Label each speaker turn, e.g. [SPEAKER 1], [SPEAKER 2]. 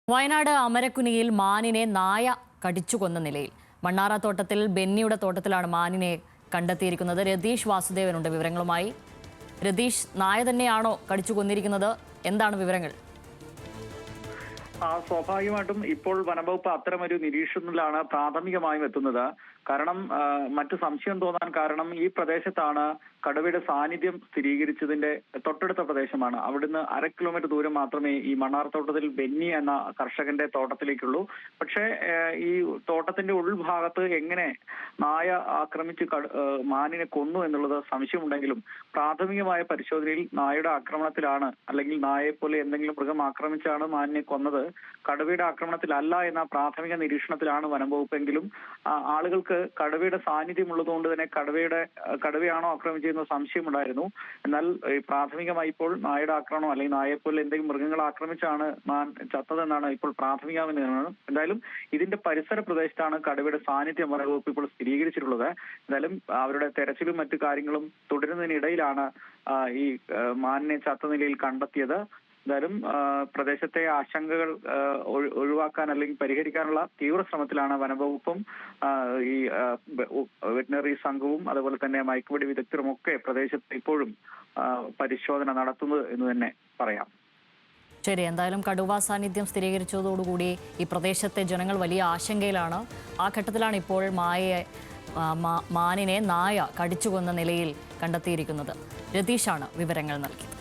[SPEAKER 1] വയനാട് അമരക്കുനിയിൽ മാനിനെ നായ കടിച്ചുകൊന്ന നിലയിൽ. മണ്ണാറത്തോട്ടത്തിൽ ബെന്നിയുടെ തോട്ടത്തിലാണ് മാനിനെ കണ്ടെത്തിയിരിക്കുന്നത്. രതീഷ് വാസുദേവനുണ്ട് വിവരങ്ങളുമായി. രതീഷ്, നായ തന്നെയാണോ കടിച്ചു കൊന്നിരിക്കുന്നത്? എന്താണ് വിവരങ്ങൾ?
[SPEAKER 2] സ്വാഭാവികമായിട്ടും ഇപ്പോൾ വനംവകുപ്പ് അത്തരമൊരു നിരീക്ഷണത്തിലാണ് പ്രാഥമികമായും എത്തുന്നത്. കാരണം മറ്റു സംശയം തോന്നാൻ കാരണം ഈ പ്രദേശത്താണ് കടുവയുടെ സാന്നിധ്യം സ്ഥിരീകരിച്ചതിന്റെ തൊട്ടടുത്ത പ്രദേശമാണ്. അവിടുന്ന് 1/2 കിലോമീറ്റർ ദൂരം മാത്രമേ ഈ മണ്ണാർത്തോട്ടത്തിൽ ബെന്നി എന്ന കർഷകന്റെ തോട്ടത്തിലേക്കുള്ളൂ. പക്ഷേ ഈ തോട്ടത്തിന്റെ ഉൾഭാഗത്ത് എങ്ങനെ നായ ആക്രമിച്ച് മാനിനെ കൊന്നു എന്നുള്ളത് സംശയമുണ്ടെങ്കിലും പ്രാഥമികമായ പരിശോധനയിൽ നായയുടെ ആക്രമണത്തിലാണ്, അല്ലെങ്കിൽ നായയെ പോലെ എന്തെങ്കിലും മൃഗം ആക്രമിച്ചാണ് മാനിനെ കൊന്നത്, കടുവയുടെ ആക്രമണത്തിലല്ല എന്ന പ്രാഥമിക നിരീക്ഷണത്തിലാണ് വനംവകുപ്പെങ്കിലും ആളുകൾക്ക് കടുവയുടെ സാന്നിധ്യം ഉള്ളതുകൊണ്ട് തന്നെ കടുവയാണോ ആക്രമിച്ചതെന്ന് സംശയമുണ്ടായിരുന്നു. എന്നാൽ പ്രാഥമികമായി ഇപ്പോൾ നായയുടെ ആക്രമണം അല്ലെങ്കിൽ നായയെപ്പോലെ എന്തെങ്കിലും മൃഗങ്ങൾ ആക്രമിച്ചാണ് മാൻ ചത്തതെന്നാണ് ഇപ്പോൾ പ്രാഥമികമായ നിഗമനം. എന്തായാലും ഇതിന്റെ പരിസര പ്രദേശത്താണ് കടുവയുടെ സാന്നിധ്യം വനംവകുപ്പ് ഇപ്പോൾ സ്ഥിരീകരിച്ചിട്ടുള്ളത്. എന്തായാലും അവരുടെ തെരച്ചിലും മറ്റു കാര്യങ്ങളും തുടരുന്നതിനിടയിലാണ് ഈ മാനിനെ ചത്ത നിലയിൽ കണ്ടെത്തിയത്. എന്തായാലും പ്രദേശത്തെ ആശങ്കകൾ ഒഴിവാക്കാൻ അല്ലെങ്കിൽ പരിഹരിക്കാനുള്ള തീവ്ര ശ്രമത്തിലാണ് വനംവകുപ്പും ഈ വെറ്റിനറി സംഘവും അതുപോലെ തന്നെ മയക്കുവെടി വിദഗ്ധരും ഒക്കെ പ്രദേശത്ത് ഇപ്പോഴും പരിശോധന നടത്തുന്നത് എന്ന് തന്നെ പറയാം.
[SPEAKER 1] ശരി, എന്തായാലും കടുവ സാന്നിധ്യം സ്ഥിരീകരിച്ചതോടുകൂടി ഈ പ്രദേശത്തെ ജനങ്ങൾ വലിയ ആശങ്കയിലാണ്. ആ ഘട്ടത്തിലാണ് ഇപ്പോൾ മാനിനെ നായ കടിച്ചുകൊന്ന നിലയിൽ കണ്ടെത്തിയിരിക്കുന്നത്. രതീഷാണ് വിവരങ്ങൾ നൽകിയത്.